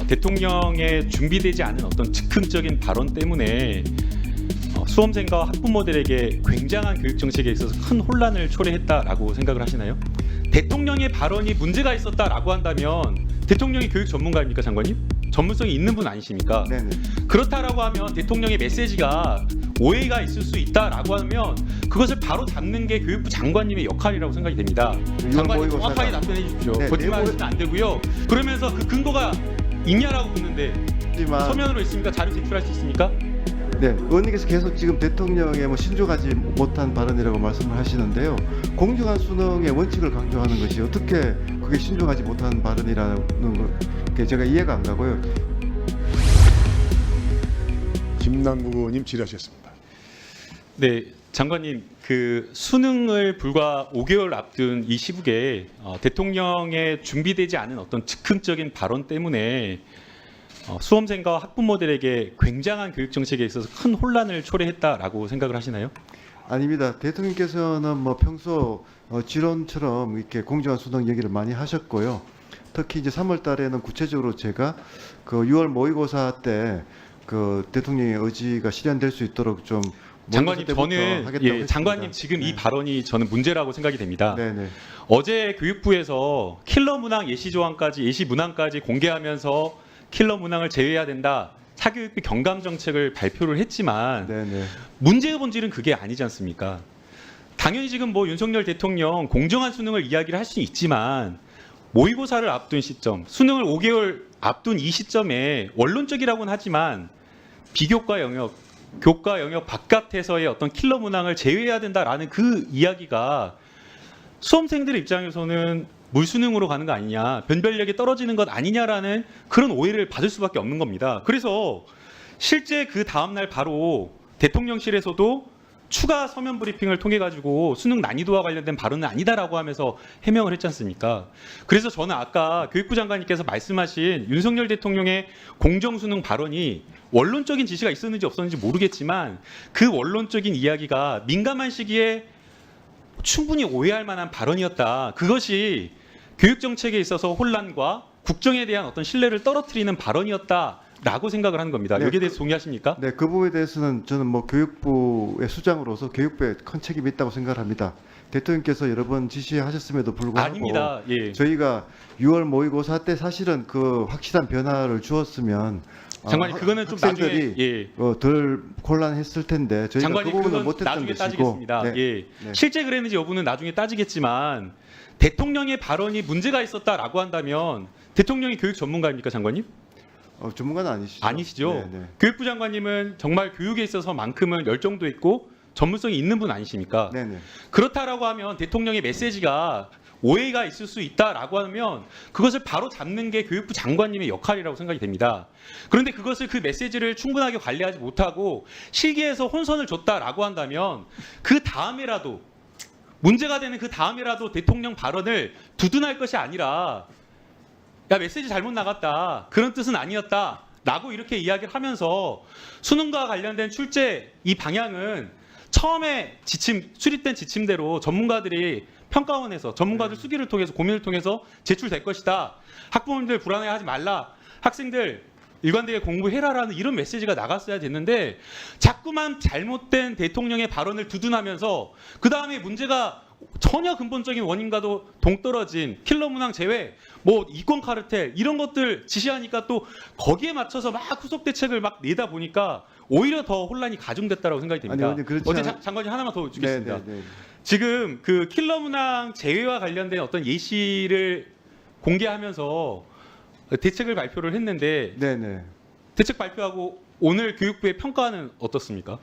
대통령의 준비되지 않은 어떤 즉흥적인 발언 때문에 수험생과 학부모들에게 굉장한 교육 정책에 있어서 큰 혼란을 초래했다라고 생각을 하시나요? 대통령의 발언이 문제가 있었다라고 한다면 대통령이 교육 전문가입니까, 장관님? 전문성이 있는 분 아니십니까? 네네. 그렇다라고 하면 대통령의 메시지가 오해가 있을 수 있다라고 하면 그것을 바로 잡는 게 교육부 장관님의 역할이라고 생각이 됩니다. 장관님 정확하게 답변해 주십시오. 네, 거짓말하시면 안 되고요. 그러면서 그 근거가 있냐라고 묻는데 하지만 서면으로 있습니까? 자료 제출할 수 있습니까? 네, 의원님께서 계속 지금 대통령의 신중하지 못한 발언이라고 말씀을 하시는데요. 공정한 수능의 원칙을 강조하는 것이 어떻게 그게 신중하지 못한 발언이라는 게 제가 이해가 안 가고요. 김남국 의원님 질의하셨습니다. 네, 장관님, 그 수능을 불과 5개월 앞둔 이 시국에 대통령의 준비되지 않은 어떤 즉흥적인 발언 때문에 수험생과 학부모들에게 굉장한 교육 정책에 있어서 큰 혼란을 초래했다라고 생각을 하시나요? 아닙니다. 대통령께서는 평소 지론처럼 이렇게 공정한 수능 얘기를 많이 하셨고요. 특히 이제 3월 달에는 구체적으로 제가 그 6월 모의고사 때 그 대통령의 의지가 실현될 수 있도록 좀 장관님, 때부터 저는 하겠다고 장관님 했습니다. 지금 네. 이 발언이 저는 문제라고 생각이 됩니다. 네네. 어제 교육부에서 킬러 문항 예시 조항까지 예시 문항까지 공개하면서 킬러 문항을 제외해야 된다. 사교육비 경감 정책을 발표를 했지만 네네. 문제의 본질은 그게 아니지 않습니까? 당연히 지금 윤석열 대통령 공정한 수능을 이야기를 할 수는 있지만 모의고사를 앞둔 시점, 수능을 5개월 앞둔 이 시점에 원론적이라고는 하지만 비교과 영역, 교과 영역 바깥에서의 어떤 킬러 문항을 제외해야 된다라는 그 이야기가 수험생들의 입장에서는 물수능으로 가는 거 아니냐, 변별력이 떨어지는 것 아니냐라는 그런 오해를 받을 수밖에 없는 겁니다. 그래서 실제 그 다음날 바로 대통령실에서도 추가 서면 브리핑을 통해 가지고 수능 난이도와 관련된 발언은 아니다라고 하면서 해명을 했지 않습니까? 그래서 저는 아까 교육부 장관님께서 말씀하신 윤석열 대통령의 공정수능 발언이 원론적인 지시가 있었는지 없었는지 모르겠지만 그 원론적인 이야기가 민감한 시기에 충분히 오해할 만한 발언이었다. 그것이 교육 정책에 있어서 혼란과 국정에 대한 어떤 신뢰를 떨어뜨리는 발언이었다라고 생각을 하는 겁니다. 네, 여기에 대해서 동의하십니까? 네, 그 부분에 대해서는 저는 교육부의 수장으로서 교육부에 큰 책임이 있다고 생각합니다. 대통령께서 여러 번 지시하셨음에도 불구하고 아닙니다. 예. 저희가 6월 모의고사 때 사실은 그 확실한 변화를 주었으면 장관님, 그거는 좀 학생들이 나중에 예. 덜 곤란했을 텐데 저희가 장관님, 그 부분을 그건 못했던 나중에 것이고 따지겠습니다. 네. 예. 네. 실제 그랬는지 여부는 나중에 따지겠지만 대통령의 발언이 문제가 있었다라고 한다면 대통령이 교육 전문가입니까, 장관님? 전문가는 아니시죠? 아니시죠. 네, 네. 교육부 장관님은 정말 교육에 있어서만큼은 열정도 있고 전문성이 있는 분 아니십니까? 네, 네. 그렇다라고 하면 대통령의 메시지가 오해가 있을 수 있다라고 하면 그것을 바로 잡는 게 교육부 장관님의 역할이라고 생각이 됩니다. 그런데 그것을 그 메시지를 충분하게 관리하지 못하고 실기에서 혼선을 줬다라고 한다면 그 다음에라도 문제가 되는 그 다음에라도 대통령 발언을 두둔할 것이 아니라 야, 메시지 잘못 나갔다. 그런 뜻은 아니었다. 라고 이렇게 이야기를 하면서 수능과 관련된 출제 이 방향은 처음에 수립된 지침대로 전문가들이 평가원에서 전문가들 수기를 통해서 고민을 통해서 제출될 것이다. 학부모님들 불안해하지 말라. 학생들 일관되게 공부해라라는 이런 메시지가 나갔어야 됐는데 자꾸만 잘못된 대통령의 발언을 두둔하면서 그 다음에 문제가 전혀 근본적인 원인과도 동떨어진 킬러 문항 제외, 이권 카르텔 이런 것들 지시하니까 또 거기에 맞춰서 막 후속 대책을 막 내다 보니까 오히려 더 혼란이 가중됐다라고 생각이 됩니다. 아니, 그렇지 어제 않- 장관님 하나만 더 주겠습니다. 네, 네, 네. 지금 그 킬러 문항 제외와 관련된 어떤 예시를 공개하면서 대책을 발표를 했는데 네, 네. 대책 발표하고 오늘 교육부의 평가는 어떻습니까?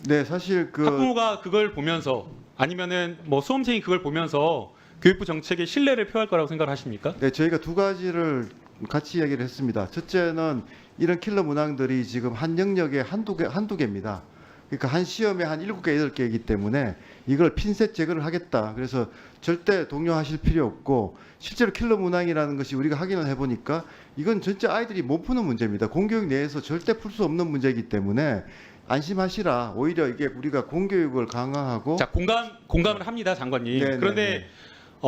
네, 사실 학부모가 그걸 보면서 아니면은 수험생이 그걸 보면서 교육부 정책에 신뢰를 표할 거라고 생각하십니까? 네, 저희가 두 가지를 같이 이야기를 했습니다. 첫째는 이런 킬러 문항들이 지금 한 영역에 한두 개입니다. 그러니까 한 시험에 한 7개, 8개이기 때문에 이걸 핀셋 제거를 하겠다. 그래서 절대 동요하실 필요 없고 실제로 킬러 문항이라는 것이 우리가 확인을 해보니까 이건 전체 아이들이 못 푸는 문제입니다. 공교육 내에서 절대 풀 수 없는 문제이기 때문에 안심하시라. 오히려 이게 우리가 공교육을 강화하고 자, 공감을 합니다, 장관님. 네, 네, 그런데 네.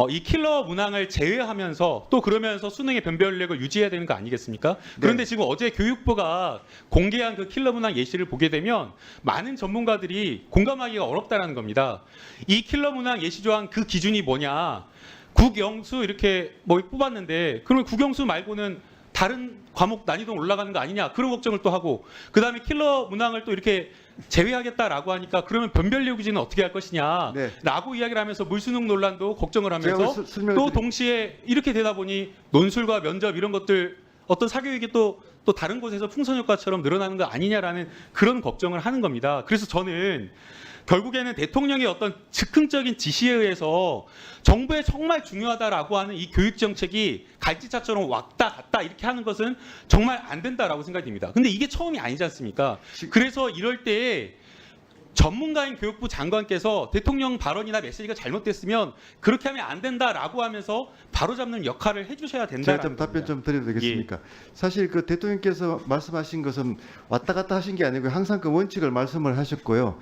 이 킬러 문항을 제외하면서 또 그러면서 수능의 변별력을 유지해야 되는 거 아니겠습니까? 그런데 지금 어제 교육부가 공개한 그 킬러 문항 예시를 보게 되면 많은 전문가들이 공감하기가 어렵다라는 겁니다. 이 킬러 문항 예시 조항 그 기준이 뭐냐? 국영수 이렇게 뭐 뽑았는데 그러면 국영수 말고는 다른 과목 난이도 올라가는 거 아니냐 그런 걱정을 또 하고 그다음에 킬러 문항을 또 이렇게 제외하겠다라고 하니까 그러면 변별력 유지는 어떻게 할 것이냐 네. 라고 이야기를 하면서 물수능 논란도 걱정을 제가 하면서 또 동시에 이렇게 되다 보니 논술과 면접 이런 것들 어떤 사교육이 또 다른 곳에서 풍선 효과처럼 늘어나는 거 아니냐라는 그런 걱정을 하는 겁니다. 그래서 저는 결국에는 대통령의 어떤 즉흥적인 지시에 의해서 정부에 정말 중요하다라고 하는 이 교육 정책이 갈지차처럼 왔다 갔다 이렇게 하는 것은 정말 안 된다라고 생각이 듭니다. 근데 이게 처음이 아니지 않습니까? 그래서 이럴 때에 전문가인 교육부 장관께서 대통령 발언이나 메시지가 잘못됐으면 그렇게 하면 안 된다라고 하면서 바로잡는 역할을 해주셔야 제가 된다라는 좀 답변 겁니다. 좀 드려도 되겠습니까? 사실 그 대통령께서 말씀하신 것은 왔다 갔다 하신 게 아니고 항상 그 원칙을 말씀을 하셨고요.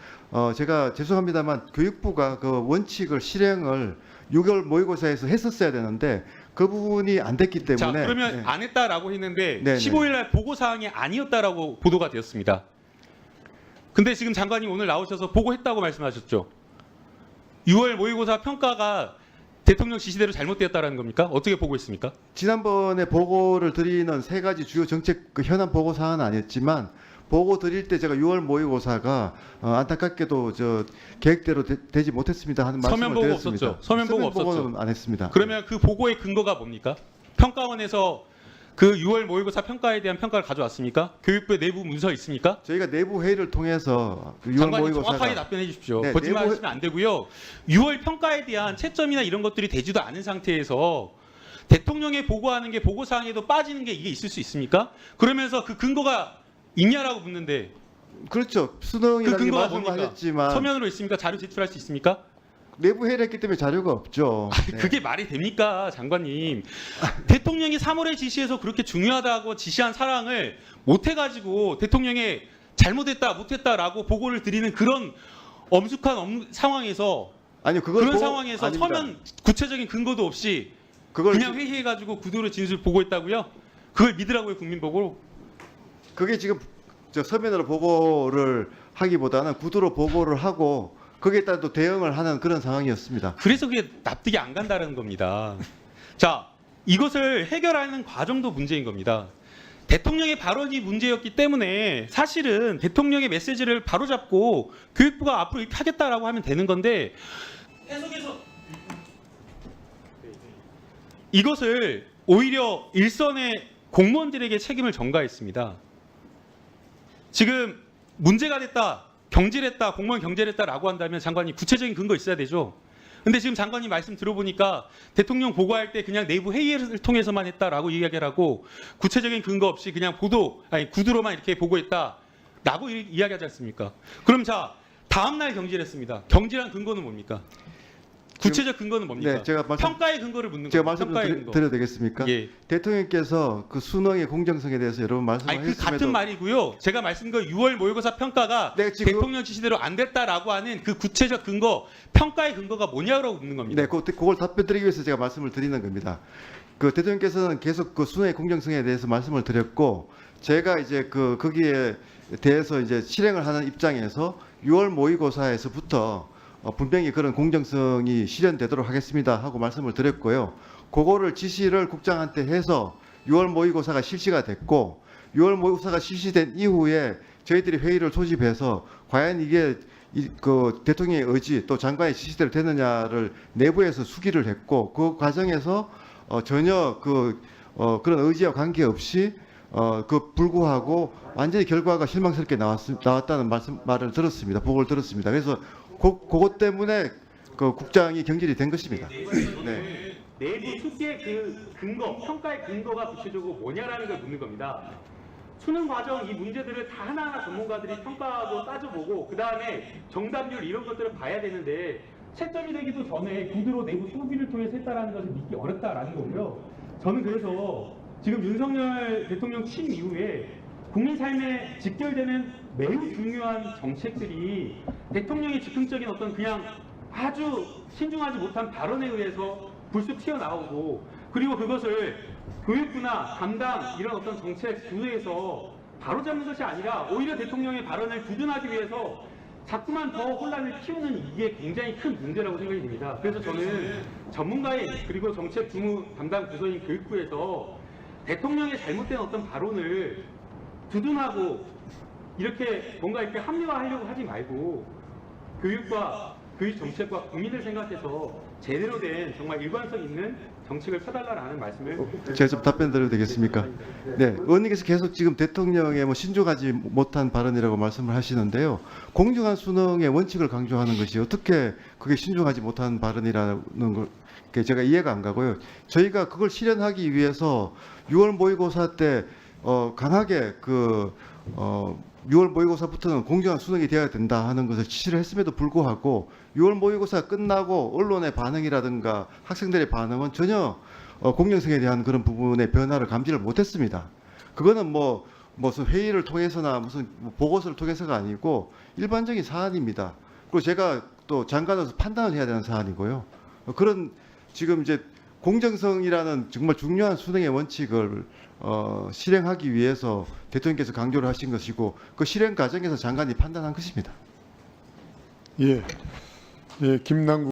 제가 죄송합니다만 교육부가 그 원칙을 실행을 6월 모의고사에서 했었어야 되는데 그 부분이 안 됐기 때문에 자 그러면 네. 안 했다라고 했는데 네, 15일 날 보고 사항이 아니었다라고 보도가 되었습니다. 근데 지금 장관님 오늘 나오셔서 보고했다고 말씀하셨죠. 6월 모의고사 평가가 대통령 지시대로 잘못되었다라는 겁니까? 어떻게 보고했습니까? 지난번에 보고를 드리는 세 가지 주요 정책 그 현안 보고 사항은 아니었지만 보고 드릴 때 제가 6월 모의고사가 안타깝게도 저 계획대로 되지 못했습니다 하는 말씀을 서면 보고 드렸습니다. 없었죠. 서면 보고 없었죠. 보고는 안 했습니다. 그러면 그 보고의 근거가 뭡니까? 평가원에서 그 6월 모의고사 평가에 대한 평가를 가져왔습니까? 교육부의 내부 문서 있습니까? 저희가 내부 회의를 통해서 그 6월 장관님 정확하게 모의고사가 답변해 주십시오. 네, 거짓말하시면 안 되고요. 6월 평가에 대한 채점이나 이런 것들이 되지도 않은 상태에서 대통령에 보고하는 게 보고 사항에도 빠지는 게 이게 있을 수 있습니까? 그러면서 그 근거가 있냐라고 묻는데 그렇죠. 그 수능이라는 게 근거가 말씀을 뭡니까? 하셨지만 서면으로 있습니까? 자료 제출할 수 있습니까? 내부 회의를 했기 때문에 자료가 없죠. 네. 그게 말이 됩니까, 장관님? 대통령이 3월에 지시해서 그렇게 중요하다고 지시한 사항을 못 해가지고 대통령의 잘못했다, 못했다라고 보고를 드리는 그런 엄숙한 상황에서 아니요, 그걸 그런 보고- 상황에서 아닙니다. 서면 구체적인 근거도 없이 그걸 그냥 회의해가지고 구도로 진술 보고했다고요? 그걸 믿으라고요, 국민 보고? 그게 지금 저 서면으로 보고를 하기보다는 구두로 보고를 하고 거기에 따라 또 대응을 하는 그런 상황이었습니다. 그래서 그게 납득이 안 간다는 겁니다. 자, 이것을 해결하는 과정도 문제인 겁니다. 대통령의 발언이 문제였기 때문에 사실은 대통령의 메시지를 바로잡고 교육부가 앞으로 이렇게 하겠다라고 하면 되는 건데 해석해서 이것을 오히려 일선의 공무원들에게 책임을 전가했습니다. 지금 문제가 됐다, 경질했다, 공무원 경질했다라고 한다면 장관님 구체적인 근거 있어야 되죠. 근데 지금 장관님 말씀 들어보니까 대통령 보고할 때 그냥 내부 회의를 통해서만 했다라고 이야기를 하고 구체적인 근거 없이 그냥 구두로만 이렇게 보고했다라고 이야기하지 않습니까? 그럼 자, 다음 날 경질했습니다. 경질한 근거는 뭡니까? 구체적 근거는 뭡니까? 네, 제가 평가의 근거를 묻는 제가 거예요. 말씀 좀 평가의 근거. 드려도 되겠습니까? 예. 대통령께서 그 수능의 공정성에 대해서 여러 번 아니 그 말씀하셨음에도 같은 말이고요. 제가 말씀 그 6월 모의고사 평가가 네, 지금- 대통령 지시대로 안 됐다라고 하는 그 구체적 근거, 평가의 근거가 뭐냐고 묻는 겁니다. 네, 그걸 답변드리기 위해서 제가 말씀을 드리는 겁니다. 그 대통령께서는 계속 그 수능의 공정성에 대해서 말씀을 드렸고 제가 이제 거기에 대해서 이제 실행을 하는 입장에서 6월 모의고사에서부터 분명히 그런 공정성이 실현되도록 하겠습니다 하고 말씀을 드렸고요. 그거를 지시를 국장한테 해서 6월 모의고사가 실시가 됐고 6월 모의고사가 실시된 이후에 저희들이 회의를 소집해서 과연 이게 그 대통령의 의지 또 장관의 지시대로 되느냐를 내부에서 수기를 했고 그 과정에서 전혀 그런 의지와 관계없이 불구하고 완전히 결과가 실망스럽게 나왔다는 말을 들었습니다. 보고를 들었습니다. 그래서 그것 때문에 그 국장이 경질이 된 것입니다. 네. 내부 수기의 그 근거, 평가의 근거가 구체적으로 뭐냐라는 걸 묻는 겁니다. 수능 과정 이 문제들을 다 하나하나 전문가들이 평가하고 따져보고 그 다음에 정답률 이런 것들을 봐야 되는데 채점이 되기도 전에 구두로 내부 수기를 통해서 했다라는 것을 믿기 어렵다라는 거고요. 저는 그래서 지금 윤석열 대통령 취임 이후에 국민 삶에 직결되는 매우 중요한 정책들이 대통령의 즉흥적인 어떤 그냥 아주 신중하지 못한 발언에 의해서 불쑥 튀어나오고 그리고 그것을 교육부나 담당 이런 어떤 정책 부서에서 바로잡는 것이 아니라 오히려 대통령의 발언을 두둔하기 위해서 자꾸만 더 혼란을 키우는 이게 굉장히 큰 문제라고 생각이 됩니다. 그래서 저는 전문가인 그리고 정책 주무 담당 부서인 교육부에서 대통령의 잘못된 어떤 발언을 두둔하고 이렇게 뭔가 이렇게 합리화하려고 하지 말고 교육과 교육 정책과 국민을 생각해서 제대로 된 정말 일관성 있는 정책을 펴달라라는 말씀을 제가 좀 답변 드려도 되겠습니까? 네, 의원님께서 계속 지금 대통령의 뭐 신중하지 못한 발언이라고 말씀을 하시는데요. 공정한 수능의 원칙을 강조하는 것이 어떻게 그게 신중하지 못한 발언이라는 걸 제가 이해가 안 가고요. 저희가 그걸 실현하기 위해서 6월 모의고사 때 강하게 6월 모의고사부터는 공정한 수능이 되어야 된다 하는 것을 지시를 했음에도 불구하고 6월 모의고사 끝나고 언론의 반응이라든가 학생들의 반응은 전혀 공정성에 대한 그런 부분의 변화를 감지를 못했습니다. 그거는 무슨 회의를 통해서나 무슨 보고서를 통해서가 아니고 일반적인 사안입니다. 그리고 제가 또 장관으로서 판단을 해야 되는 사안이고요. 그런 지금 이제 공정성이라는 정말 중요한 수능의 원칙을 실행하기 위해서 대통령께서 강조를 하신 것이고 그 실행 과정에서 장관이 판단한 것입니다. 예, 김남국